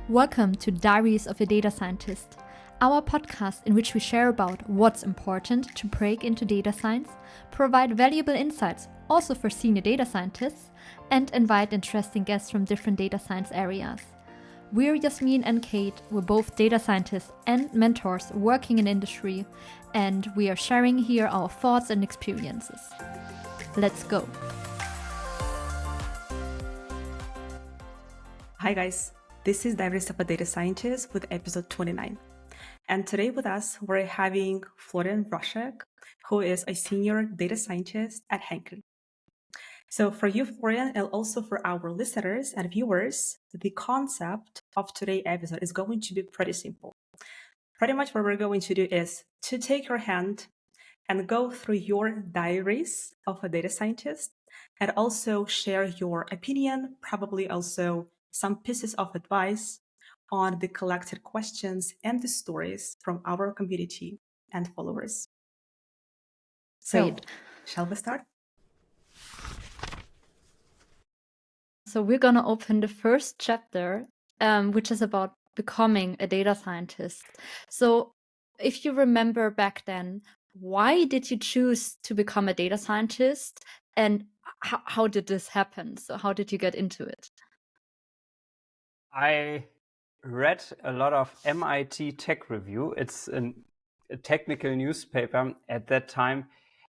Welcome to Diaries of a Data Scientist, our podcast in which we share about what's important to break into data science, provide valuable insights also for senior data scientists, and invite interesting guests from different data science areas. We're 𝐉𝐨𝐬𝐿 and Kate. We're both data scientists and mentors working in industry, and we are sharing here our thoughts and experiences. Let's go. Hi guys, this is Diaries of a Data Scientist with episode 29. And today with us, we're having Florian Roscheck, who is a senior data scientist at 𝐒𝐿𝐫𝐬𝐭. So for you, Florian, and also for our listeners and viewers, the concept of today's episode is going to be pretty simple. Pretty much what we're going to do is to take your hand and go through your diaries of a data scientist and also share your opinion, probably also some pieces of advice on the collected questions and the stories from our community and followers. So, Great. shall we start? So we're going to open the first chapter, which is about becoming a data scientist. So if you remember back then, why did you choose to become a data scientist, and how did this happen? So how did you get into it? I read a lot of MIT Tech Review. It's a technical newspaper at that time,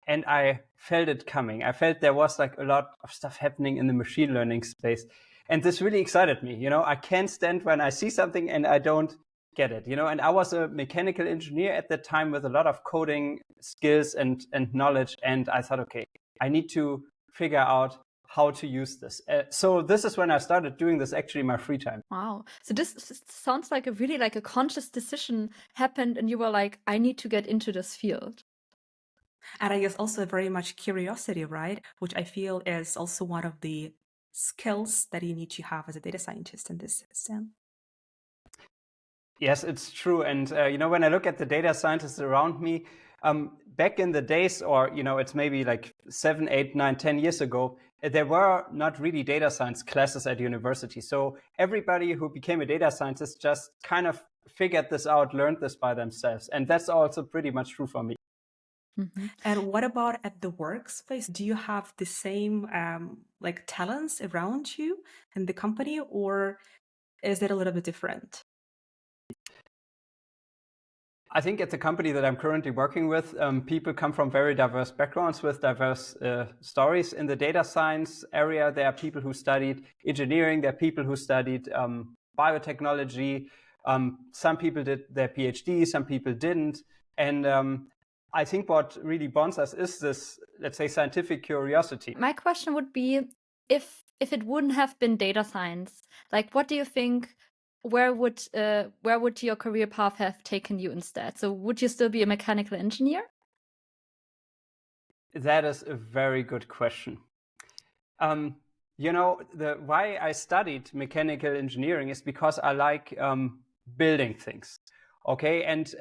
and I felt it coming. I felt there was like a lot of stuff happening in the machine learning space, and this really excited me. You know, I can't stand when I see something and I don't get it, you know, and I was a mechanical engineer at that time with a lot of coding skills and knowledge, and I thought, okay, I need to figure out how to use this. So this is when I started doing this actually in my free time. Wow. So this sounds like a conscious decision happened and you were like, I need to get into this field. And I guess also very much curiosity, right? Which I feel is also one of the skills that you need to have as a data scientist in this system. Yes, it's true. And, you know, when I look at the data scientists around me, back in the days, or, you know, it's maybe like 7, 8, 9, 10 years ago, there were not really data science classes at university. So everybody who became a data scientist just kind of figured this out, learned this by themselves. And that's also pretty much true for me. Mm-hmm. And what about at the workspace? Do you have the same like talents around you in the company, or is it a little bit different? I think at the company that I'm currently working with, people come from very diverse backgrounds with diverse stories. In the data science area, there are people who studied engineering, there are people who studied biotechnology. Some people did their PhD, some people didn't. And I think what really bonds us is this, let's say, scientific curiosity. My question would be, if it wouldn't have been data science, like what do you think, where would your career path have taken you instead? So would you still be a mechanical engineer? That is a very good question. You know, why I studied mechanical engineering is because I like building things. Okay, and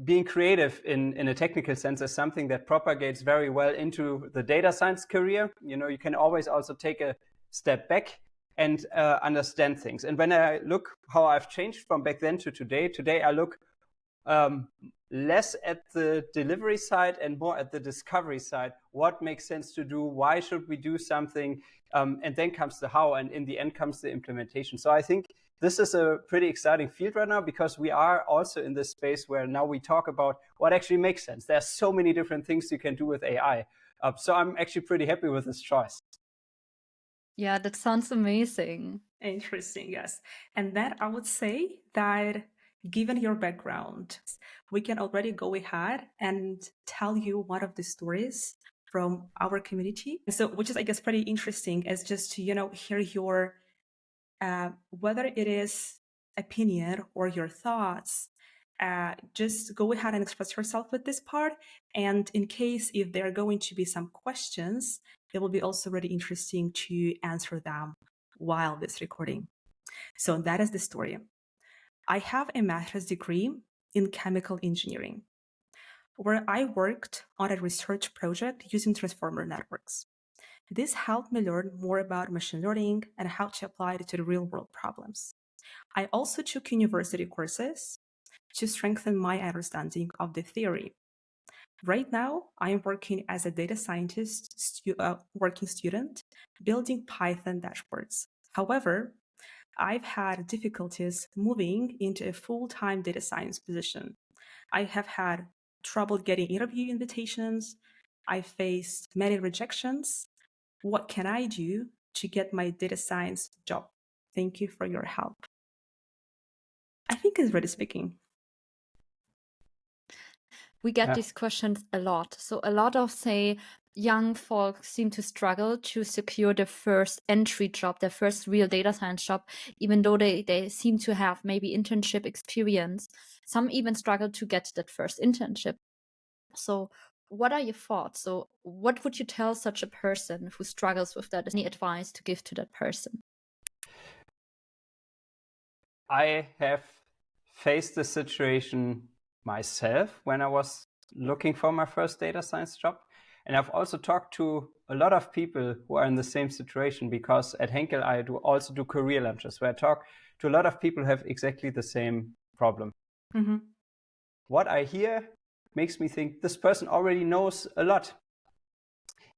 being creative in a technical sense is something that propagates very well into the data science career. You know, you can always also take a step back and understand things. And when I look how I've changed from back then to today I look less at the delivery side and more at the discovery side. What makes sense to do? Why should we do something? And then comes the how, and in the end comes the implementation. So I think this is a pretty exciting field right now, because we are also in this space where now we talk about what actually makes sense. There's so many different things you can do with AI. So I'm actually pretty happy with this choice. Yeah, that sounds amazing. Interesting, yes. And then I would say that given your background, we can already go ahead and tell you one of the stories from our community. So, which is, I guess, pretty interesting, is just to, you know, hear your, whether it is opinion or your thoughts, just go ahead and express yourself with this part. And in case if there are going to be some questions, it will be also really interesting to answer them while this recording. So that is the story. I have a master's degree in chemical engineering, where I worked on a research project using transformer networks. This helped me learn more about machine learning and how to apply it to the real-world problems. I also took university courses to strengthen my understanding of the theory. Right now, I am working as a data scientist working student, building Python dashboards. However, I've had difficulties moving into a full-time data science position. I have had trouble getting interview invitations. I faced many rejections. What can I do to get my data science job? Thank you for your help. I think it's really speaking. We get Yeah. these questions a lot. So a lot of, say, young folks seem to struggle to secure their first entry job, their first real data science job, even though they seem to have maybe internship experience. Some even struggle to get that first internship. So what are your thoughts? So what would you tell such a person who struggles with that? Any advice to give to that person? I have faced the situation myself when I was looking for my first data science job. And I've also talked to a lot of people who are in the same situation, because at Henkel, I also do career lunches where I talk to a lot of people who have exactly the same problem. Mm-hmm. What I hear makes me think this person already knows a lot.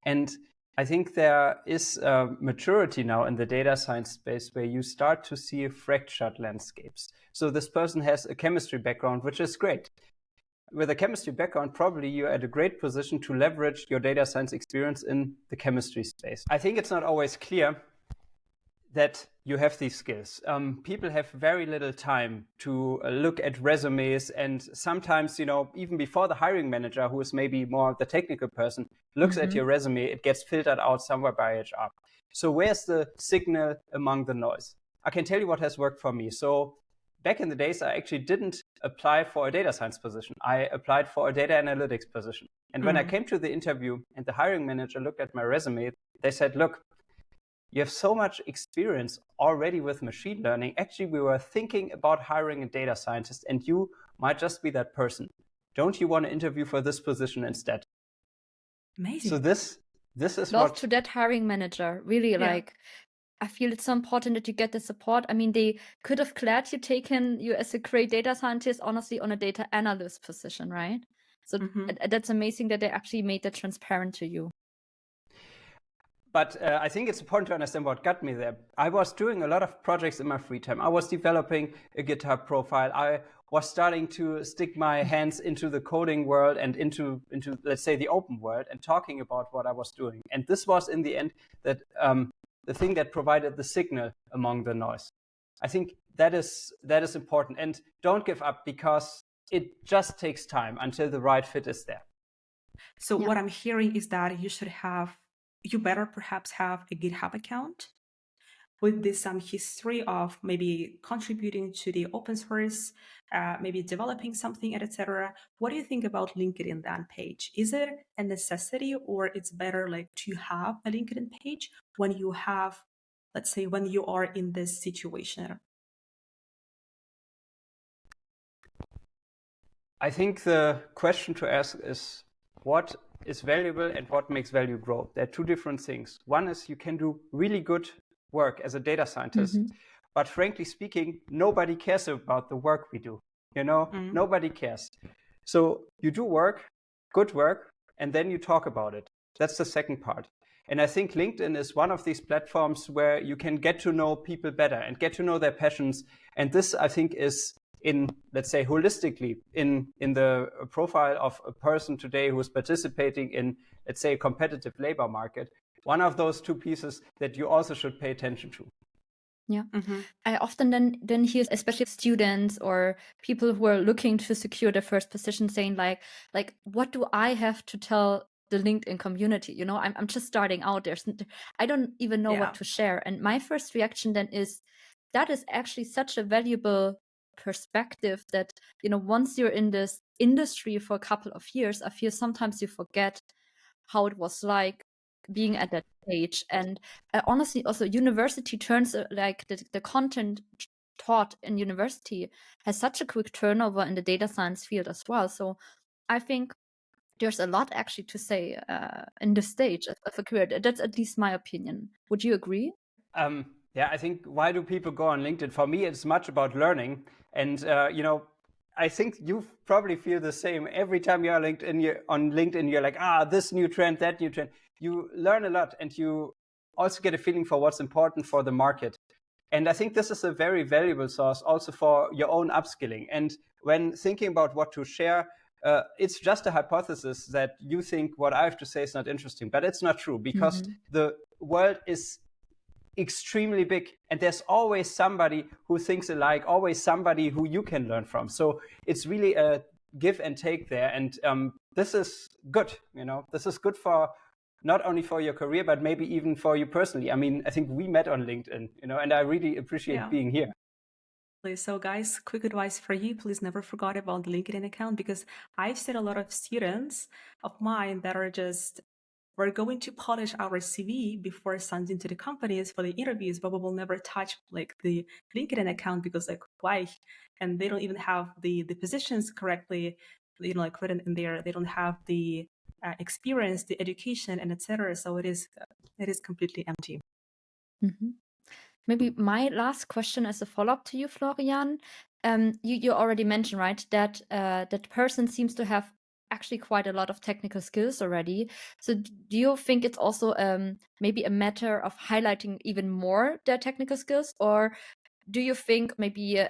And I think there is a maturity now in the data science space where you start to see fractured landscapes. So this person has a chemistry background, which is great. With a chemistry background, probably you're at a great position to leverage your data science experience in the chemistry space. I think it's not always clear that you have these skills. People have very little time to look at resumes, and sometimes, even before the hiring manager, who is maybe more the technical person, looks at your resume, it gets filtered out somewhere by HR. So where's the signal among the noise? I can tell you what has worked for me. So back in the days, I actually didn't apply for a data science position. I applied for a data analytics position. And when I came to the interview and the hiring manager looked at my resume, they said, look, you have so much experience already with machine learning. Actually, we were thinking about hiring a data scientist, and you might just be that person. Don't you want to interview for this position instead? Amazing. So this is Love what to that hiring manager. Really, I feel it's so important that you get the support. I mean, they could have gladly taken you as a great data scientist, honestly, on a data analyst position, right? So that's amazing that they actually made that transparent to you. But I think it's important to understand what got me there. I was doing a lot of projects in my free time. I was developing a GitHub profile. I was starting to stick my hands into the coding world and into let's say, the open world, and talking about what I was doing. And this was, in the end, that the thing that provided the signal among the noise. I think that is important. And don't give up, because it just takes time until the right fit is there. So what I'm hearing is that you better perhaps have a GitHub account with some history of maybe contributing to the open source, maybe developing something, etc. What do you think about LinkedIn then page? Is it a necessity, or it's better to have a LinkedIn page when you have, let's say, when you are in this situation? I think the question to ask is, what is valuable and what makes value grow? They're two different things. One is you can do really good work as a data scientist, but frankly speaking, nobody cares about the work we do. Nobody cares. So you do work, good work, and then you talk about it. That's the second part. And I think LinkedIn is one of these platforms where you can get to know people better and get to know their passions. And this, I think, is let's say, holistically in the profile of a person today who is participating in, let's say, a competitive labor market, one of those two pieces that you also should pay attention to. Yeah. I often then hear, especially students or people who are looking to secure their first position, saying like, what do I have to tell the LinkedIn community? I'm just starting out. I don't even know what to share. And my first reaction then is, that is actually such a valuable perspective that, once you're in this industry for a couple of years, I feel sometimes you forget how it was like being at that stage. And honestly, also university turns the content taught in university has such a quick turnover in the data science field as well. So I think there's a lot actually to say in this stage of a career. That's at least my opinion. Would you agree? Yeah, I think why do people go on LinkedIn? For me, it's much about learning. And, you know, I think you probably feel the same. Every time you're on LinkedIn, you're like, this new trend, that new trend. You learn a lot and you also get a feeling for what's important for the market. And I think this is a very valuable source also for your own upskilling. And when thinking about what to share, it's just a hypothesis that you think what I have to say is not interesting, but it's not true because the world is extremely big and there's always somebody who thinks alike, always somebody who you can learn from. So it's really a give and take there. And this is good, you know, this is good for not only for your career, but maybe even for you personally. I mean, I think we met on LinkedIn, you know, and I really appreciate being here. So guys, quick advice for you, please never forget about the LinkedIn account, because I've seen a lot of students of mine that are just, we're going to polish our CV before sending to the companies for the interviews, but we will never touch like the LinkedIn account because like why? And they don't even have the positions correctly, you know, like written in there. They don't have the experience, the education, and etc. So it is completely empty. Maybe my last question as a follow-up to you, Florian. You already mentioned, right, that that person seems to have actually quite a lot of technical skills already. So do you think it's also maybe a matter of highlighting even more their technical skills, or do you think maybe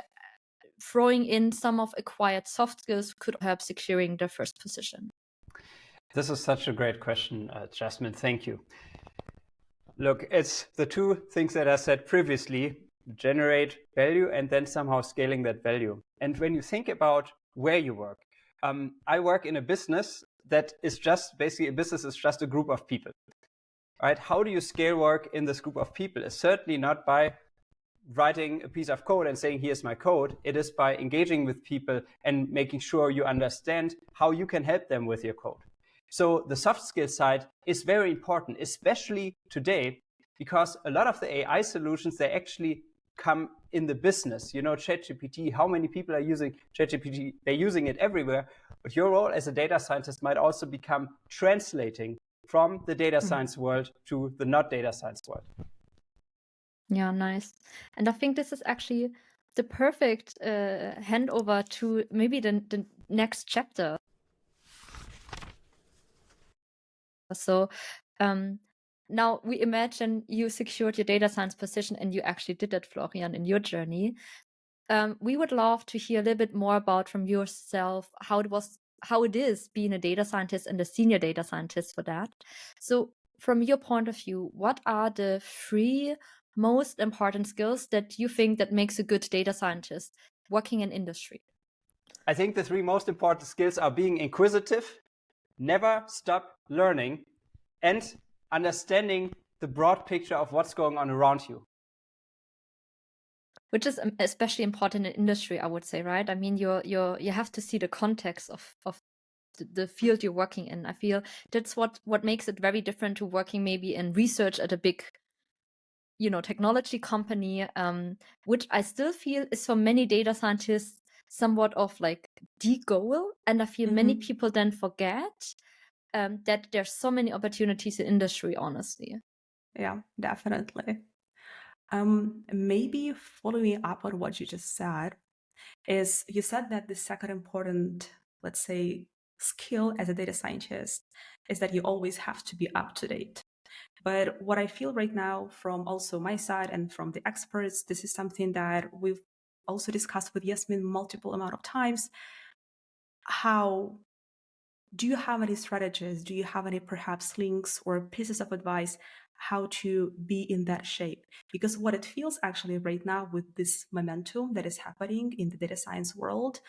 throwing in some of acquired soft skills could help securing the first position? This is such a great question, Jasmine. Thank you. Look, it's the two things that I said previously: generate value and then somehow scaling that value. And when you think about where you work, I work in a business that is just basically, a business is just a group of people, right? How do you scale work in this group of people? It's certainly not by writing a piece of code and saying, here's my code. It is by engaging with people and making sure you understand how you can help them with your code. So the soft skill side is very important, especially today, because a lot of the AI solutions, they actually come in the business. You know, ChatGPT, how many people are using ChatGPT? They're using it everywhere. But your role as a data scientist might also become translating from the data science world to the not data science world. Yeah, nice. And I think this is actually the perfect handover to maybe the next chapter. So now we imagine you secured your data science position and you actually did that, Florian, in your journey. We would love to hear a little bit more about from yourself how it is being a data scientist and a senior data scientist for that. So from your point of view, what are the 3 most important skills that you think that makes a good data scientist working in industry? I think the 3 most important skills are being inquisitive, never stop learning, and understanding the broad picture of what's going on around you. Which is especially important in industry, I would say, right? I mean, you have to see the context of the field you're working in. I feel that's what makes it very different to working maybe in research at a big, you know, technology company, which I still feel is for many data scientists somewhat of like the goal. And I feel many people then forget that there's so many opportunities in industry, honestly. Yeah, definitely. Maybe following up on what you just said, is you said that the second important, let's say, skill as a data scientist is that you always have to be up to date. But what I feel right now from also my side and from the experts, this is something that we've also discussed with Yasmin multiple amount of times. How do you have any strategies? Do you have any perhaps links or pieces of advice how to be in that shape? Because what it feels actually right now with this momentum that is happening in the data science world,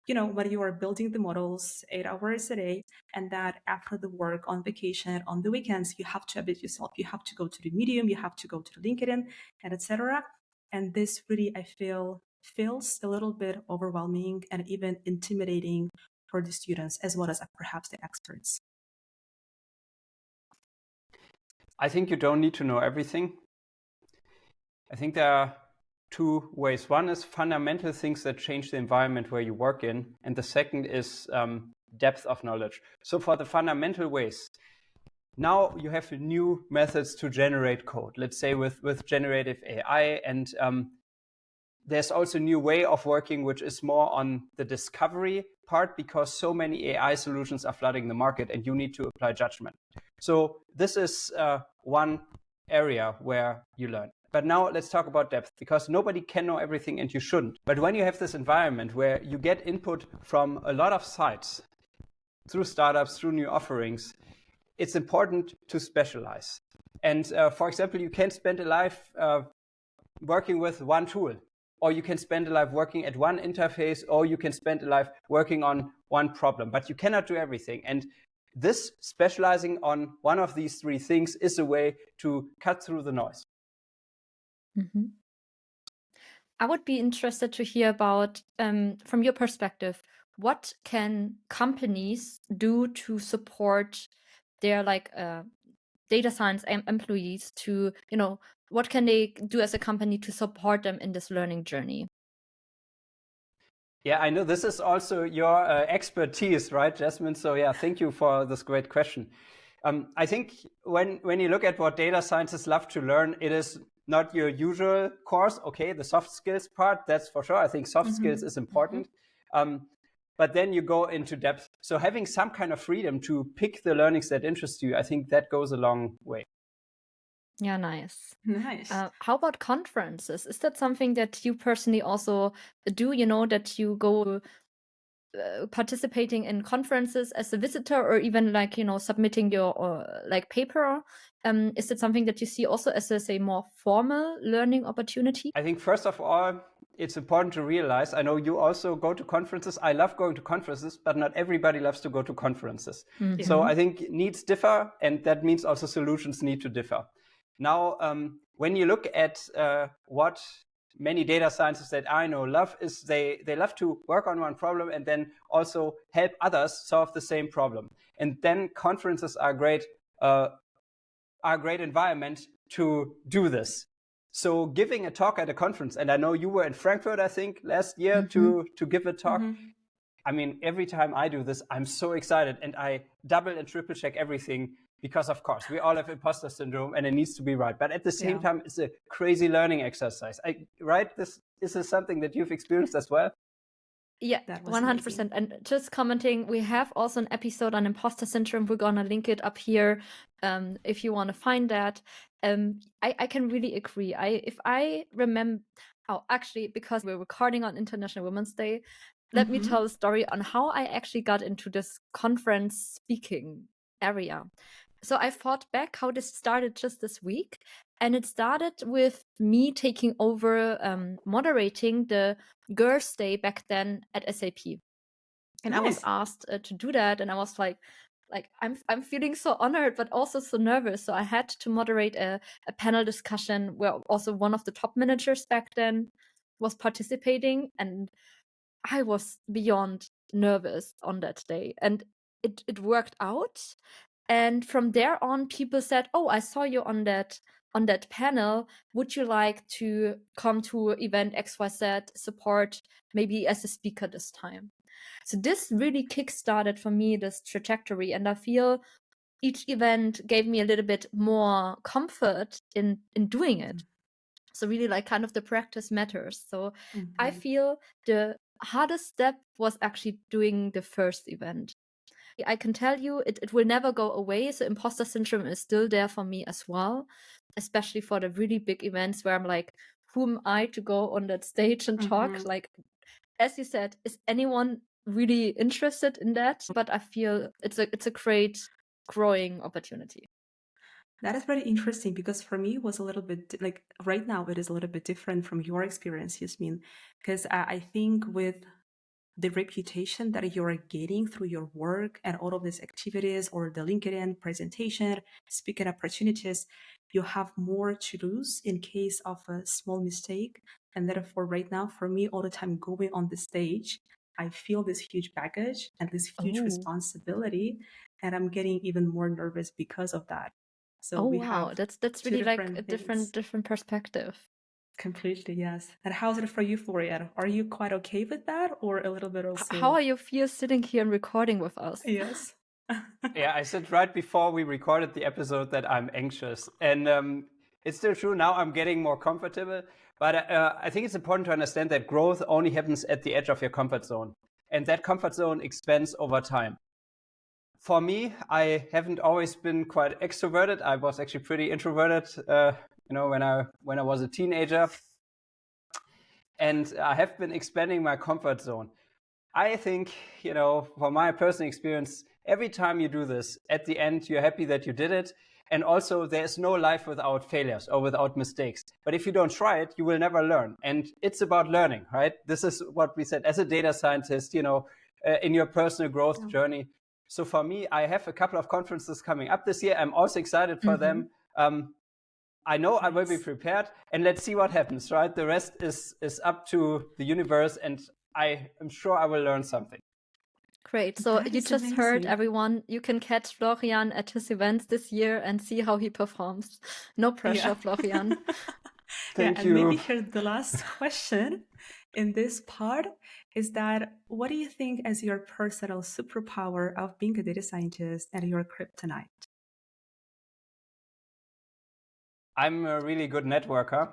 you know, when you are building the models 8 hours a day, and that after the work, on vacation, on the weekends, you have to update yourself. You have to go to the Medium, you have to go to the LinkedIn, and etc. And this really, I feel, feels a little bit overwhelming and even intimidating for the students as well as perhaps the experts. I think you don't need to know everything. I think there are 2 ways. One is fundamental things that change the environment where you work in, and the second is depth of knowledge. So for the fundamental ways, now you have new methods to generate code, let's say with generative AI. And there's also a new way of working, which is more on the discovery part, because so many AI solutions are flooding the market and you need to apply judgment. So this is one area where you learn. But now let's talk about depth, because nobody can know everything and you shouldn't. But when you have this environment where you get input from a lot of sides, through startups, through new offerings, it's important to specialize. And for example, you can spend a life working with one tool, or you can spend a life working at one interface, or you can spend a life working on one problem, but you cannot do everything. And this specializing on one of these three things is a way to cut through the noise. Mm-hmm. I would be interested to hear about, from your perspective, what can companies do to support their data science employees to, what can they do as a company to support them in this learning journey? Yeah, I know this is also your expertise, right, Jasmine? So yeah, thank you for this great question. I think when you look at what data scientists love to learn, it is not your usual course. Okay, the soft skills part, that's for sure. I think soft skills is important. But then you go into depth. So having some kind of freedom to pick the learnings that interest you, I think that goes a long way. Yeah, nice. Nice. How about conferences? Is that something that you personally also do, that you go participating in conferences as a visitor, or even submitting your paper? Is it something that you see also as a more formal learning opportunity? I think first of all, it's important to realize, I know you also go to conferences. I love going to conferences, but not everybody loves to go to conferences. Mm-hmm. So I think needs differ, and that means also solutions need to differ. Now, when you look at what many data scientists that I know love, is they love to work on one problem and then also help others solve the same problem. And then conferences are a great environment to do this. So giving a talk at a conference, and I know you were in Frankfurt, I think, last year to give a talk. I mean, every time I do this, I'm so excited, and I double and triple check everything, because of course we all have imposter syndrome and it needs to be right. But at the same time, it's a crazy learning exercise. Right? This is something that you've experienced as well. Yeah, 100%. And just commenting, we have also an episode on imposter syndrome. We're gonna link it up here if you want to find that. I can really agree. If I remember, actually, because we're recording on International Women's Day, let me tell a story on how I actually got into this conference speaking area. So I thought back how this started just this week, and it started with me taking over moderating the Girls' Day back then at SAP. And I was asked to do that, and I was like I'm feeling so honored, but also so nervous. So I had to moderate a panel discussion where also one of the top managers back then was participating, and I was beyond nervous on that day. And it worked out. And from there on, people said, "Oh, I saw you on that panel. Would you like to come to event XYZ support, maybe as a speaker this time?" So this really kickstarted for me this trajectory, and I feel each event gave me a little bit more comfort in doing it. So really, kind of the practice matters. So I feel the hardest step was actually doing the first event. I can tell you it will never go away. So imposter syndrome is still there for me as well, especially for the really big events where I'm like, who am I to go on that stage and talk? Like, as you said, is anyone really interested in that? But I feel it's a great growing opportunity. That is very interesting, because for me it was a little bit right now it is a little bit different from your experience, Yasmin, because I think with the reputation that you're gaining through your work and all of these activities, or the LinkedIn presentation, speaking opportunities, you have more to lose in case of a small mistake. And therefore, right now, for me, all the time going on the stage, I feel this huge baggage and this huge responsibility, and I'm getting even more nervous because of that. So we have that's really like a different perspective. Completely, yes. And how's it for you, Florian? Are you quite okay with that, or a little bit also? How are you feel sitting here and recording with us? Yes. Yeah, I said right before we recorded the episode that I'm anxious. And it's still true. Now I'm getting more comfortable. But I think it's important to understand that growth only happens at the edge of your comfort zone. And that comfort zone expands over time. For me, I haven't always been quite extroverted. I was actually pretty introverted, when I was a teenager. And I have been expanding my comfort zone. I think, from my personal experience, every time you do this, at the end, you're happy that you did it. And also, there's no life without failures or without mistakes. But if you don't try it, you will never learn. And it's about learning, right? This is what we said as a data scientist, in your personal growth journey. So for me, I have a couple of conferences coming up this year. I'm also excited for them. I know I will be prepared, and let's see what happens, right? The rest is up to the universe, and I am sure I will learn something. Great. So That you is just heard, amazing. everyone, you can catch Florian at his events this year and see how he performs. No pressure, Florian. Thank And you. maybe here the last question in this part is that what do you think as your personal superpower of being a data scientist and your kryptonite? I'm a really good networker.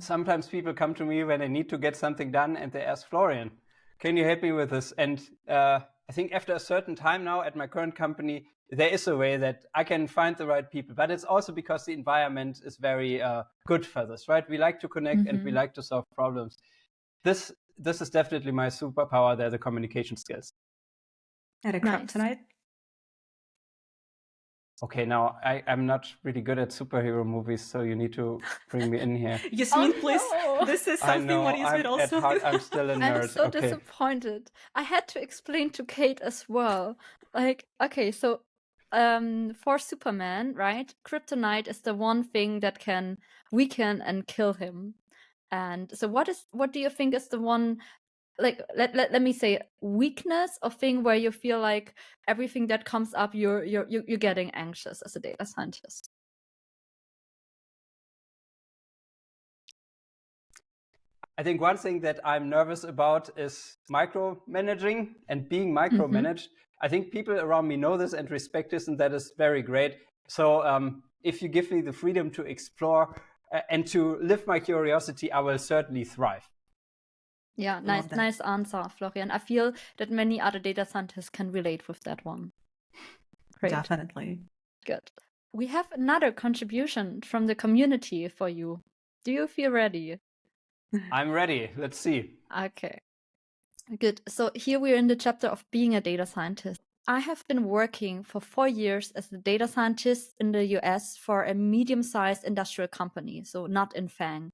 Sometimes people come to me when they need to get something done and they ask, Florian, can you help me with this? And I think after a certain time now at my current company, there is a way that I can find the right people. But it's also because the environment is very good for this, right? We like to connect and we like to solve problems. This is definitely my superpower. They're the communication skills. And a kryptonite? Okay, now I'm not really good at superhero movies, so you need to bring me in here. Yasmin, please. No. This is something what Yasmin also. At heart, I'm still a nerd. I'm so disappointed. I had to explain to Kate as well. So for Superman, right? Kryptonite is the one thing that can weaken and kill him. And so what do you think is the one, let me say, weakness or thing where you feel like everything that comes up you're getting anxious as a data scientist? I think one thing that I'm nervous about is micromanaging and being micromanaged. I think people around me know this and respect this, and that is very great. So if you give me the freedom to explore and to live my curiosity, I will certainly thrive. Yeah, nice answer, Florian. I feel that many other data scientists can relate with that one. Great. Definitely. Good. We have another contribution from the community for you. Do you feel ready? I'm ready. Let's see. Okay. Good. So here we're in the chapter of being a data scientist. I have been working for 4 years as a data scientist in the US for a medium-sized industrial company, so not in FANG.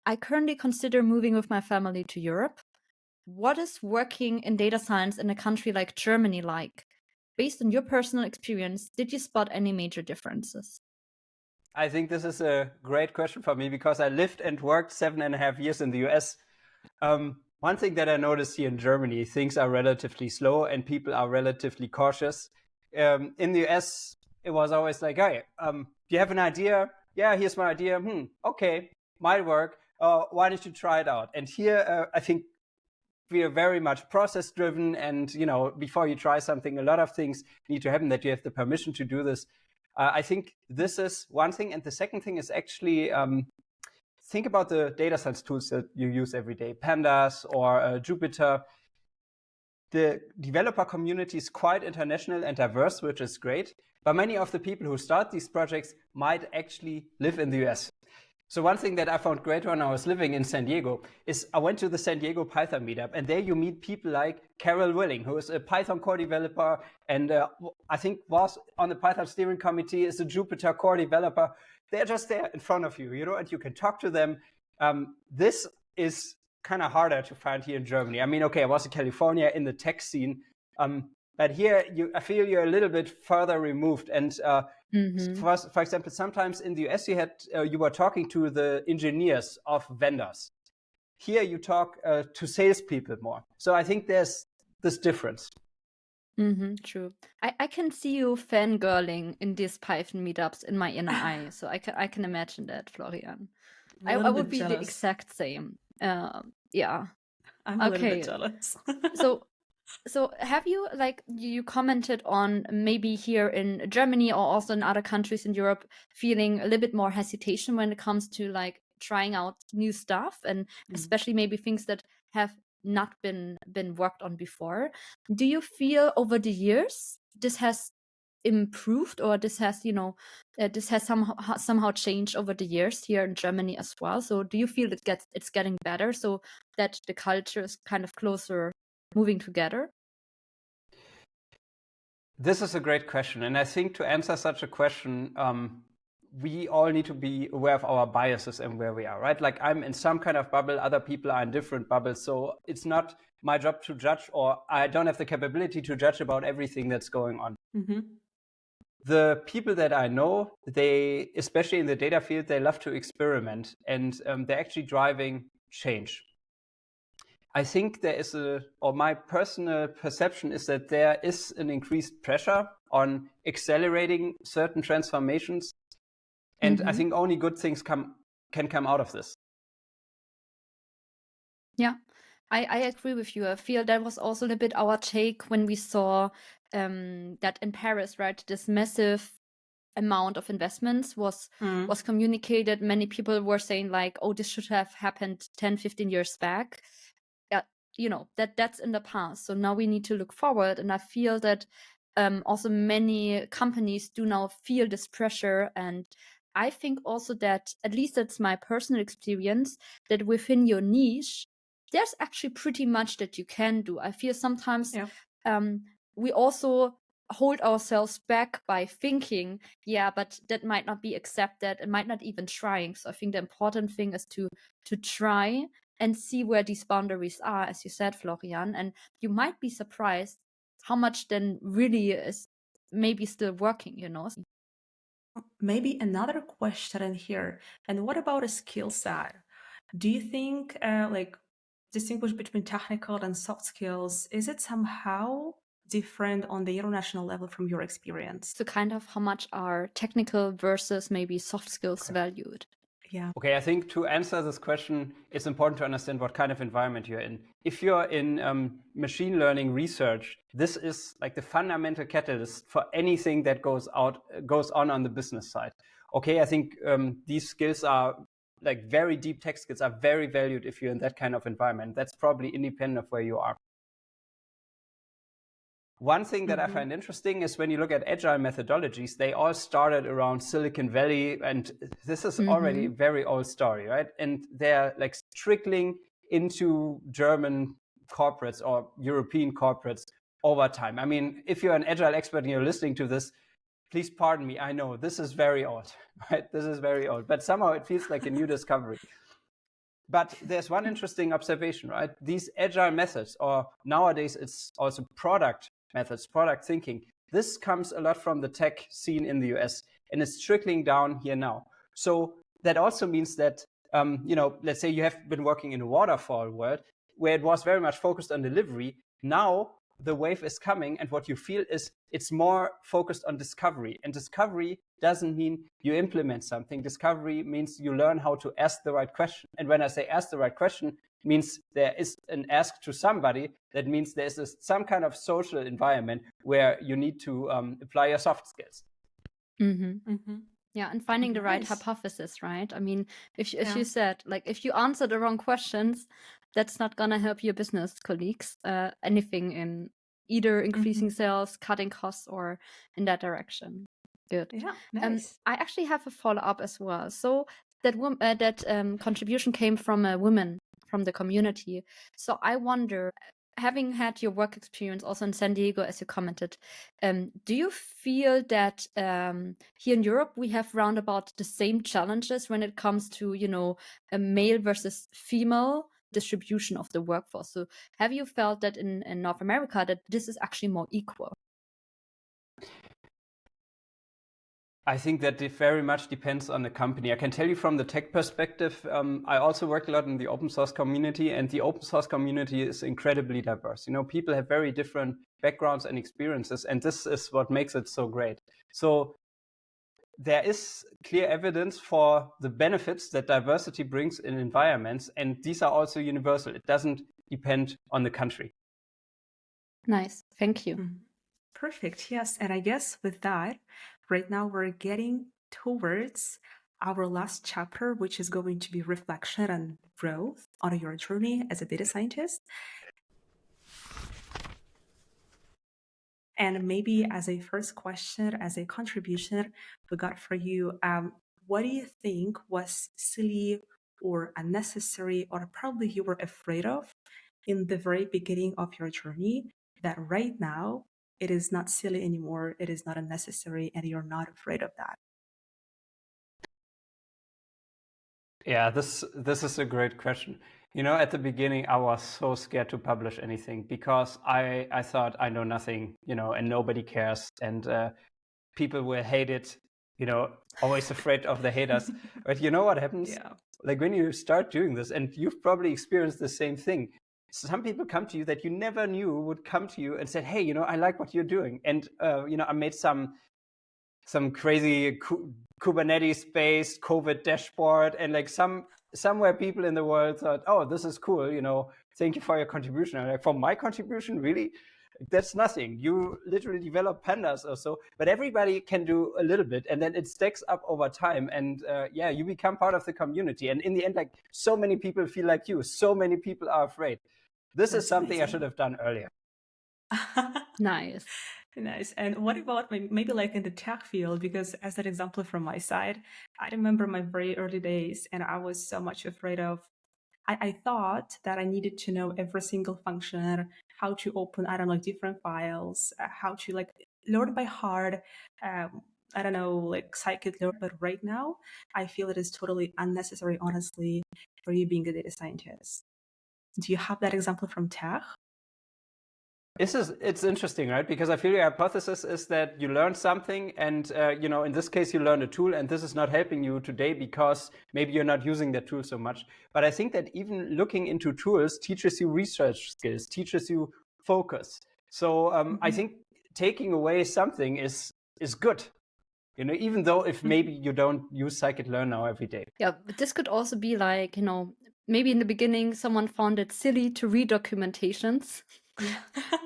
I currently consider moving with my family to Europe. What is working in data science in a country like Germany like? Based on your personal experience, did you spot any major differences? I think this is a great question for me because I lived and worked 7.5 years in the US. One thing that I noticed here in Germany, things are relatively slow and people are relatively cautious. In the US, it was always like, hey, do you have an idea? Yeah, here's my idea. Okay, might work. Why don't you try it out? And here, I think we are very much process driven. And, before you try something, a lot of things need to happen that you have the permission to do this. I think this is one thing. And the second thing is actually think about the data science tools that you use every day, Pandas or Jupyter. The developer community is quite international and diverse, which is great. But many of the people who start these projects might actually live in the US. So one thing that I found great when I was living in San Diego is I went to the San Diego Python meetup, and there you meet people like Carol Willing, who is a Python core developer, and I think was on the Python steering committee, is a Jupyter core developer. They're just there in front of you, and you can talk to them. This is kind of harder to find here in Germany. I mean, okay, I was in California in the tech scene, but here I feel you're a little bit further removed. And for example, sometimes in the US you were talking to the engineers of vendors. Here you talk to salespeople more. So I think there's this difference. True. I can see you fangirling in these Python meetups in my inner eye. So I can imagine that, Florian. I would be the exact same. Yeah. I'm a little bit jealous. So So have you, like you commented on maybe here in Germany or also in other countries in Europe, feeling a little bit more hesitation when it comes to like trying out new stuff and especially maybe things that have not been worked on before. Do you feel over the years this has improved, or this has, this has somehow changed over the years here in Germany as well? So do you feel it's getting better, so that the culture is kind of closer moving together? This is a great question. And I think to answer such a question, we all need to be aware of our biases and where we are, right? Like I'm in some kind of bubble, other people are in different bubbles. So it's not my job to judge, or I don't have the capability to judge about everything that's going on. The people that I know, they, especially in the data field, they love to experiment, and they're actually driving change. I think there is or my personal perception is that there is an increased pressure on accelerating certain transformations. And I think only good things can come out of this. Yeah, I agree with you. I feel that was also a little bit our take when we saw that in Paris, right? This massive amount of investments was communicated. Many people were saying like, oh, this should have happened 10, 15 years back. That's in the past. So now we need to look forward. And I feel that also many companies do now feel this pressure. And I think also that, at least that's my personal experience, that within your niche, there's actually pretty much that you can do. I feel sometimes we also hold ourselves back by thinking, yeah, but that might not be accepted and might not even trying. So I think the important thing is to try and see where these boundaries are, as you said, Florian. And you might be surprised how much then really is maybe still working, Maybe another question in here. And what about a skill set? Do you think like distinguish between technical and soft skills, is it somehow different on the international level from your experience? So kind of how much are technical versus maybe soft skills valued? Yeah. Okay, I think to answer this question, it's important to understand what kind of environment you're in. If you're in machine learning research, this is like the fundamental catalyst for anything that goes on the business side. Okay, I think these skills are like very deep tech skills are very valued if you're in that kind of environment. That's probably independent of where you are. One thing that I find interesting is when you look at agile methodologies, they all started around Silicon Valley, and this is already a very old story, right? And they're like trickling into German corporates or European corporates over time. I mean, if you're an agile expert and you're listening to this, please pardon me. I know this is very old, right? This is very old, but somehow it feels like a new discovery. But there's one interesting observation, right? These agile methods, or nowadays it's also product methods, product thinking. This comes a lot from the tech scene in the US, and it's trickling down here now. So that also means that, let's say you have been working in a waterfall world where it was very much focused on delivery. Now the wave is coming, and what you feel is it's more focused on discovery. And discovery doesn't mean you implement something. Discovery means you learn how to ask the right question. And when I say ask the right question, means there is an ask to somebody. That means there's some kind of social environment where you need to apply your soft skills. Yeah, and finding the right hypothesis, right? I mean, if you said, like, if you answer the wrong questions, that's not gonna help your business colleagues anything in either increasing sales, cutting costs, or in that direction. Good. Yeah, nice. I actually have a follow-up as well. So that contribution came from a woman from the community. So I wonder, having had your work experience also in San Diego, as you commented, do you feel that here in Europe we have roundabout the same challenges when it comes to, a male versus female distribution of the workforce? So have you felt that in North America that this is actually more equal? I think that it very much depends on the company. I can tell you from the tech perspective, I also work a lot in the open source community, and the open source community is incredibly diverse. People have very different backgrounds and experiences, and this is what makes it so great. So there is clear evidence for the benefits that diversity brings in environments, and these are also universal. It doesn't depend on the country. Nice. Thank you. Perfect. Yes. And I guess with that, right now we're getting towards our last chapter, which is going to be reflection and growth on your journey as a data scientist. And maybe as a first question, as a contribution we got for you, what do you think was silly or unnecessary, or probably you were afraid of in the very beginning of your journey, that right now it is not silly anymore, it is not unnecessary, and you're not afraid of that? Yeah, this is a great question. You know, at the beginning, I was so scared to publish anything because I thought I know nothing, you know, and nobody cares, and people will hate it, you know, always afraid of the haters. But you know what happens? Yeah. Like when you start doing this, and you've probably experienced the same thing, some people come to you that you never knew would come to you and said, hey, you know, I like what you're doing. And, you know, I made some crazy Kubernetes-based COVID dashboard, and like somewhere people in the world thought, oh, this is cool, you know, thank you for your contribution. I'm like, for my contribution, really? That's nothing. You literally develop pandas or so, but everybody can do a little bit, and then it stacks up over time, and yeah, you become part of the community. And in the end, like, so many people feel like you, so many people are afraid. This is something I should have done earlier. Nice. Nice. And what about maybe like in the tech field? Because as an example from my side, I remember my very early days, and I was so much afraid of, I thought that I needed to know every single function, how to open, I don't know, different files, how to like learn by heart, I don't know, like scikit-learn. But right now, I feel it is totally unnecessary, honestly, for you being a data scientist. Do you have that example from tech? It's interesting, right? Because I feel your hypothesis is that you learn something, and you know, in this case, you learn a tool, and this is not helping you today because maybe you're not using that tool so much. But I think that even looking into tools teaches you research skills, teaches you focus. So I think taking away something is good. You know, even though if maybe you don't use scikit-learn now every day. Yeah, but this could also be like, you know, maybe in the beginning someone found it silly to read documentations.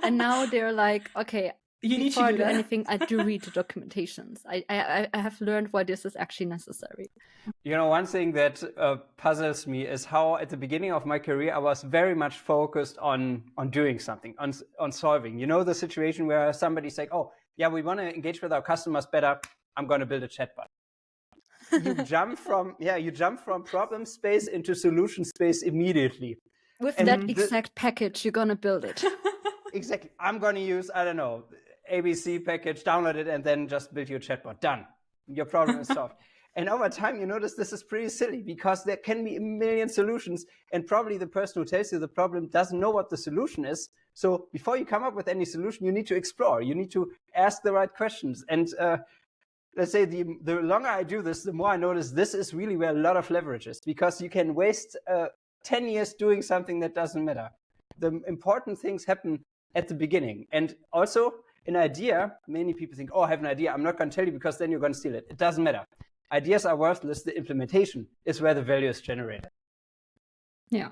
And now they're like, okay, You need before to I do do that. anything, I do read the documentations. I have learned why this is actually necessary. You know, one thing that puzzles me is how at the beginning of my career, I was very much focused on doing something, on solving. You know, the situation where somebody's like, oh, yeah, we want to engage with our customers better. I'm going to build a chatbot. You jump from problem space into solution space immediately. With that exact package, you're going to build it. Exactly. I'm going to use, I don't know, ABC package, download it, and then just build your chatbot. Done. Your problem is solved. And over time, you notice this is pretty silly because there can be a million solutions, and probably the person who tells you the problem doesn't know what the solution is. So before you come up with any solution, you need to explore. You need to ask the right questions. And let's say the longer I do this, the more I notice this is really where a lot of leverage is, because you can waste 10 years doing something that doesn't matter. The important things happen at the beginning. And also an idea, many people think, oh, I have an idea, I'm not going to tell you because then you're going to steal it. It doesn't matter. Ideas are worthless. The implementation is where the value is generated. Yeah.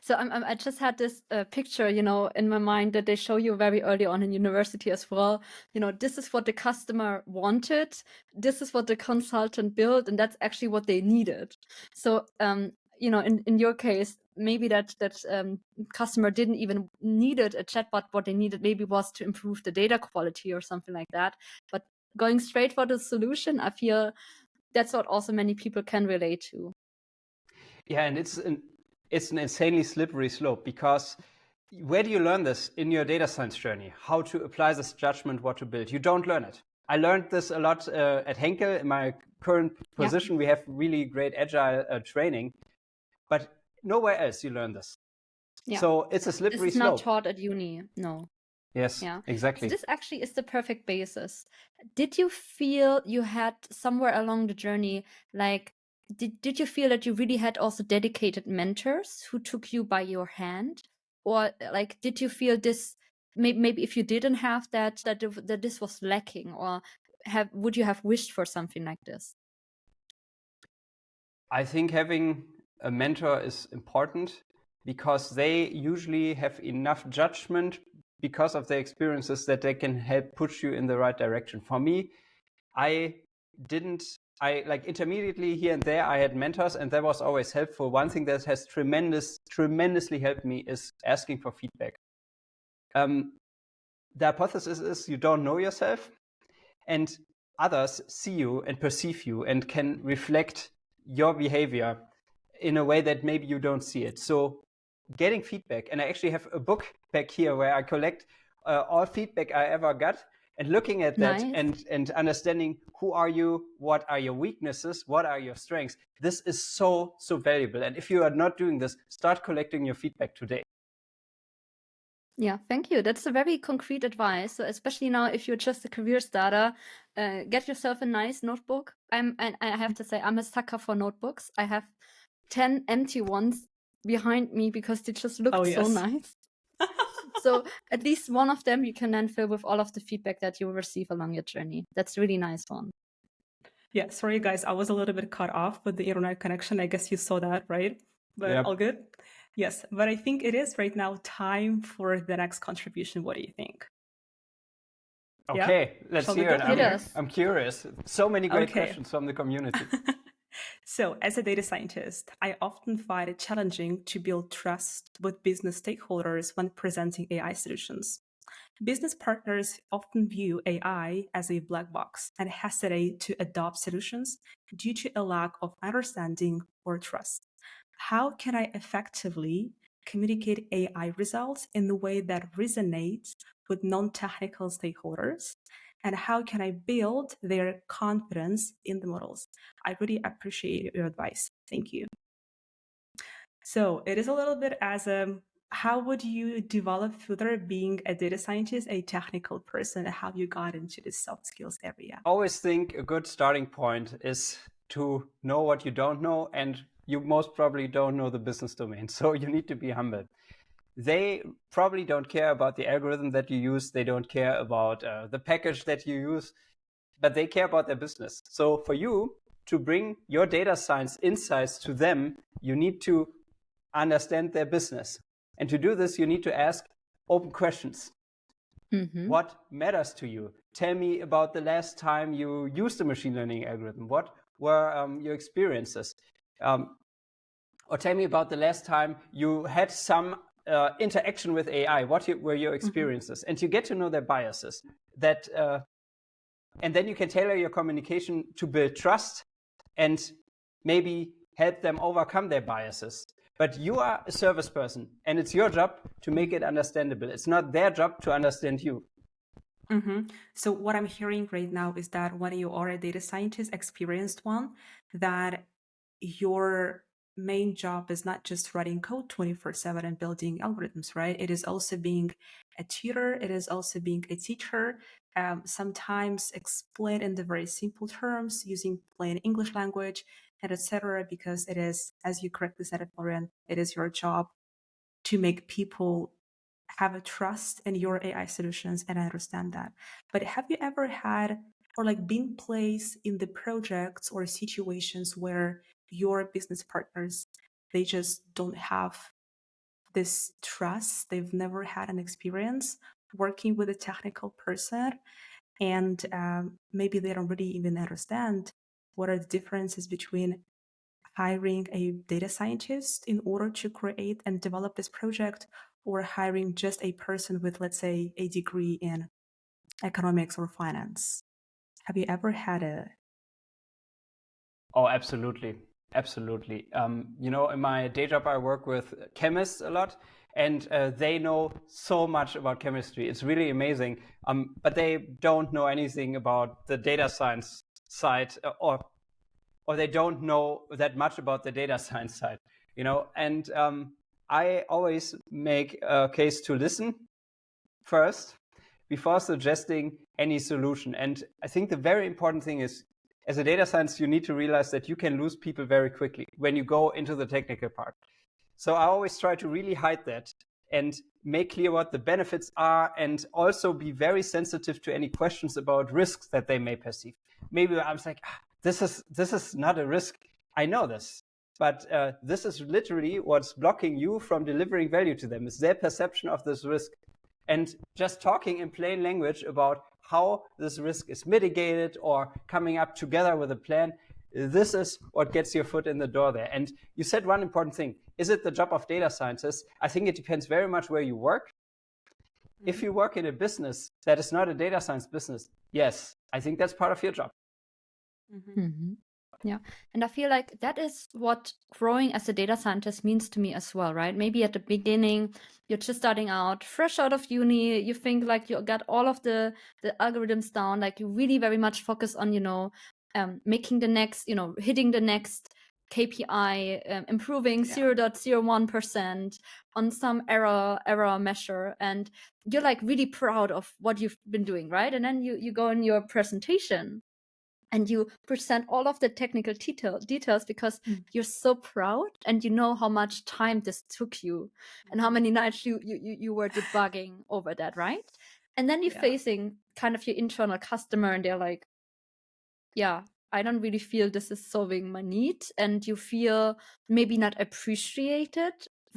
So I just had this picture, you know, in my mind that they show you very early on in university as well. You know, this is what the customer wanted. This is what the consultant built, and that's actually what they needed. So, you know, in your case, maybe that customer didn't even needed a chatbot. What they needed maybe was to improve the data quality or something like that. But going straight for the solution, I feel that's what also many people can relate to. Yeah, and it's an insanely slippery slope, because where do you learn this in your data science journey? How to apply this judgment, what to build? You don't learn it. I learned this a lot at Henkel. In my current position, we have really great agile training, but nowhere else you learn this. Yeah. So it's a slippery slope. This is not taught at uni, no. Yes, yeah, exactly. So this actually is the perfect basis. Did you feel you had somewhere along the journey, like, did you feel that you really had also dedicated mentors who took you by your hand? Or like, did you feel this, maybe if you didn't have that this was lacking, or would you have wished for something like this? I think having a mentor is important because they usually have enough judgment because of their experiences that they can help push you in the right direction. For me, I like intermediately here and there, I had mentors, and that was always helpful. One thing that has tremendously helped me is asking for feedback. The hypothesis is you don't know yourself, and others see you and perceive you and can reflect your behavior in a way that maybe you don't see it. So getting feedback, and I actually have a book back here where I collect all feedback I ever got, and looking at that and understanding who are you, what are your weaknesses, what are your strengths. This is so valuable. And if you are not doing this, start collecting your feedback today. Yeah, thank you. That's a very concrete advice. So especially now, if you're just a career starter, get yourself a nice notebook. I have to say, I'm a sucker for notebooks. I have 10 empty ones behind me because they just look so nice. So at least one of them you can then fill with all of the feedback that you will receive along your journey. That's a really nice one. Yeah, sorry guys, I was a little bit cut off with the internet connection. I guess you saw that, right? But yep. All good? Yes, but I think it is right now time for the next contribution. What do you think? Okay, let's hear it. I'm curious. So many great questions from the community. So as a data scientist, I often find it challenging to build trust with business stakeholders when presenting AI solutions. Business partners often view AI as a black box and hesitate to adopt solutions due to a lack of understanding or trust. How can I effectively communicate AI results in the way that resonates with non-technical stakeholders? And how can I build their confidence in the models? I really appreciate your advice. Thank you. So it is a little bit as a, how would you develop further being a data scientist, a technical person, and how you got into this soft skills area? I always think a good starting point is to know what you don't know, and you most probably don't know the business domain. So you need to be humble. They probably don't care about the algorithm that you use. They don't care about the package that you use, but they care about their business. So for you to bring your data science insights to them, you need to understand their business. And to do this, you need to ask open questions. Mm-hmm. What matters to you? Tell me about the last time you used a machine learning algorithm. What were your experiences? Or tell me about the last time you had some interaction with AI. What were your experiences? Mm-hmm. And you get to know their biases. And then you can tailor your communication to build trust and maybe help them overcome their biases. But you are a service person, and it's your job to make it understandable. It's not their job to understand you. Mm-hmm. So what I'm hearing right now is that when you are a data scientist, experienced one, that your main job is not just writing code 24/7 and building algorithms, right? It is also being a tutor. It is also being a teacher. Sometimes explain in the very simple terms using plain English language, and etc. Because it is, as you correctly said, Florian, it is your job to make people have a trust in your AI solutions, and I understand that. But have you ever had or like been placed in the projects or situations where your business partners, they just don't have this trust? They've never had an experience working with a technical person, and maybe they don't really even understand what are the differences between hiring a data scientist in order to create and develop this project, or hiring just a person with, let's say, a degree in economics or finance. Have you ever had a... Oh, absolutely. Absolutely. You know, in my day job, I work with chemists a lot, and they know so much about chemistry. It's really amazing. But they don't know anything about the data science side, or they don't know that much about the data science side, you know. And I always make a case to listen first before suggesting any solution. And I think the very important thing is, as a data scientist, you need to realize that you can lose people very quickly when you go into the technical part. So I always try to really hide that and make clear what the benefits are, and also be very sensitive to any questions about risks that they may perceive. Maybe I was like, this is not a risk. I know this, but this is literally what's blocking you from delivering value to them. It's their perception of this risk. and just talking in plain language about how this risk is mitigated or coming up together with a plan. This is what gets your foot in the door there. And you said one important thing. Is it the job of data scientists? I think it depends very much where you work. If you work in a business that is not a data science business, yes, I think that's part of your job. Yeah. And I feel like that is what growing as a data scientist means to me as well, right? Maybe at the beginning, you're just starting out, fresh out of uni, you think like you got all of the algorithms down, like you really very much focus on, making the next, hitting the next KPI, improving 0.01% on some error measure. And you're like really proud of what you've been doing, right? And then you go in your presentation and you present all of the technical details because you're so proud and you know how much time this took you and how many nights you were debugging over that, right? And then you're facing kind of your internal customer and they're like, yeah, I don't really feel this is solving my need. And you feel maybe not appreciated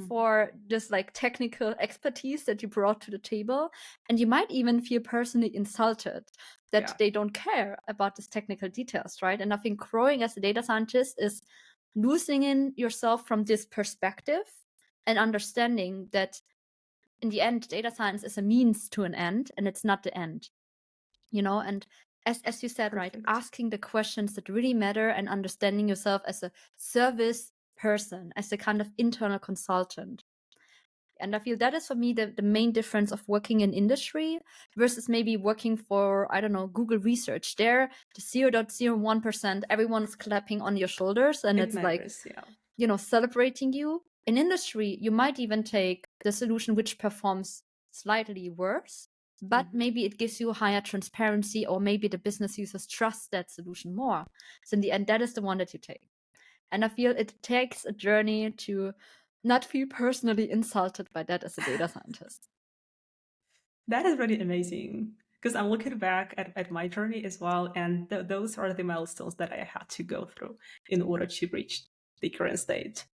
for this like technical expertise that you brought to the table. And you might even feel personally insulted that they don't care about these technical details, right? And I think growing as a data scientist is losing in yourself from this perspective and understanding that in the end, data science is a means to an end and it's not the end, and as you said, right, asking the questions that really matter and understanding yourself as a service person, as a kind of internal consultant. And I feel that is for me the main difference of working in industry versus maybe working for, I don't know, Google research. There, the 0.01%, everyone's clapping on your shoulders and it's matters, like, celebrating you. In industry, you might even take the solution which performs slightly worse, but maybe it gives you higher transparency, or maybe the business users trust that solution more. So in the end, that is the one that you take. And I feel it takes a journey to not feel personally insulted by that as a data scientist. That is really amazing, because I'm looking back at my journey as well, and those are the milestones that I had to go through in order to reach the current state.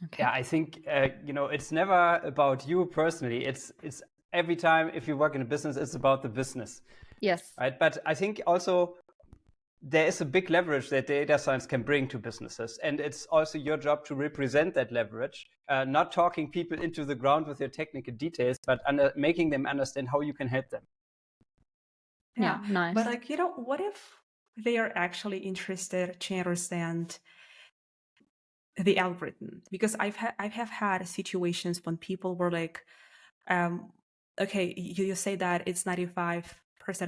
Okay. Yeah, I think, it's never about you personally. It's every time if you work in a business, it's about the business. Yes. Right. But I think also there is a big leverage that data science can bring to businesses. And it's also your job to represent that leverage, not talking people into the ground with your technical details, but making them understand how you can help them. Yeah, nice. But what if they are actually interested to understand the algorithm? Because I have had situations when people were like, okay, you say that it's 95%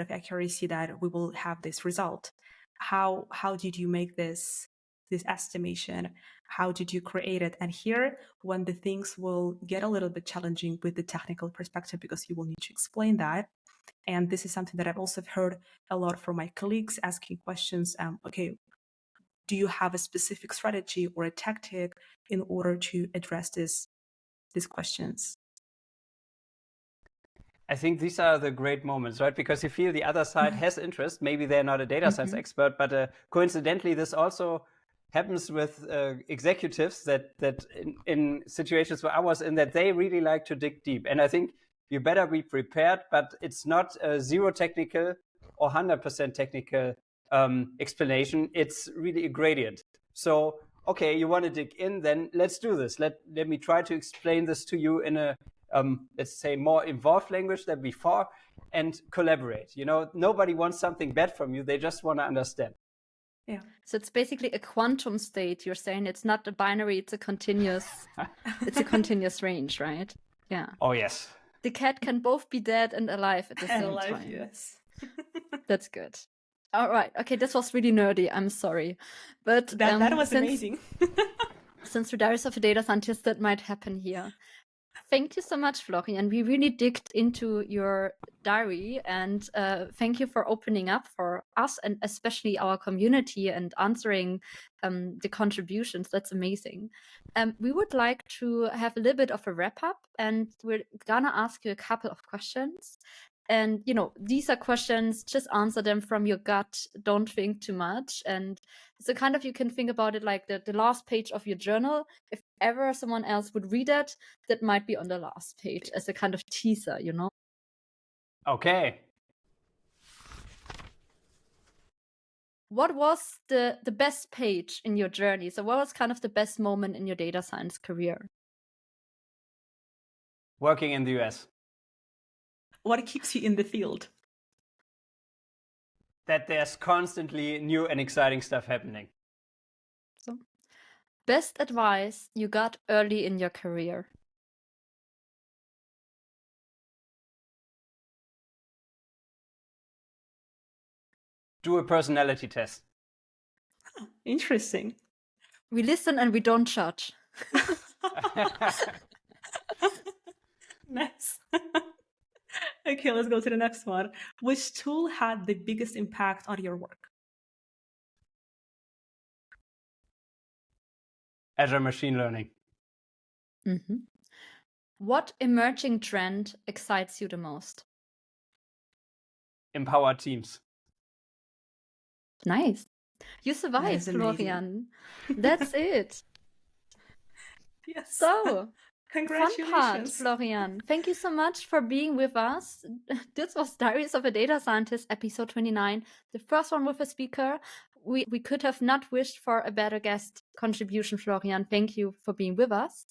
of accuracy that we will have this result. How did you make this estimation? How did you create it? And here, when the things will get a little bit challenging with the technical perspective, because you will need to explain that. And this is something that I've also heard a lot from my colleagues asking questions. Okay, do you have a specific strategy or a tactic in order to address these questions? I think these are the great moments, right? Because you feel the other side has interest. Maybe they're not a data science expert, but coincidentally, this also happens with executives that in situations where I was in, that they really like to dig deep. And I think you better be prepared, but it's not a zero technical or 100% technical explanation. It's really a gradient. So, okay, you want to dig in, then let's do this. Let me try to explain this to you in a let's say more involved language than before, and collaborate. Nobody wants something bad from you. They just want to understand. Yeah. So it's basically a quantum state. You're saying it's not a binary, it's a continuous range, right? Yeah. Oh, yes. The cat can both be dead and alive at the same time. Yes. That's good. All right. Okay, this was really nerdy. I'm sorry. But that was amazing. Since we're diaries of a data scientist, that might happen here. Thank you so much, Florian. We really digged into your diary, and thank you for opening up for us and especially our community and answering the contributions. That's amazing. We would like to have a little bit of a wrap up, and we're gonna ask you a couple of questions. And, these are questions, just answer them from your gut. Don't think too much. And so kind of you can think about it like the last page of your journal. If ever someone else would read it, that might be on the last page as a kind of teaser, Okay. What was the best page in your journey? So what was kind of the best moment in your data science career? Working in the US. What keeps you in the field? That there's constantly new and exciting stuff happening. So, best advice you got early in your career? Do a personality test. Interesting. We listen and we don't judge. Nice. Okay, let's go to the next one. Which tool had the biggest impact on your work? Azure Machine Learning. Mm-hmm. What emerging trend excites you the most? Empower teams. Nice. You survived, Florian. That's it. Yes. So, congratulations. Fun part, Florian. Thank you so much for being with us. This was Diaries of a Data Scientist, episode 29, the first one with a speaker. We could have not wished for a better guest contribution, Florian. Thank you for being with us.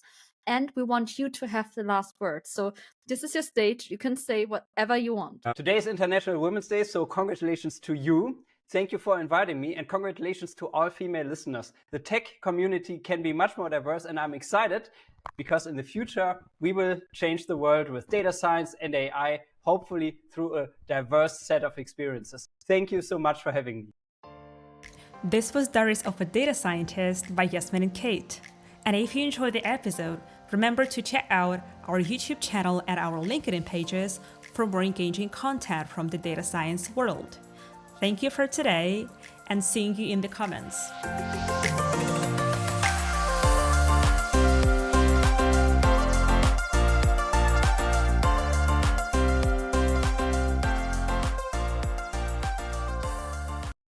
And we want you to have the last word. So this is your stage. You can say whatever you want. Today is International Women's Day, so congratulations to you. Thank you for inviting me, and congratulations to all female listeners. The tech community can be much more diverse, and I'm excited because in the future we will change the world with data science and AI, hopefully through a diverse set of experiences. Thank you so much for having me. This was Diaries of a Data Scientist by Yasmin and Kate. And if you enjoyed the episode, remember to check out our YouTube channel and our LinkedIn pages for more engaging content from the data science world. Thank you for today, and seeing you in the comments.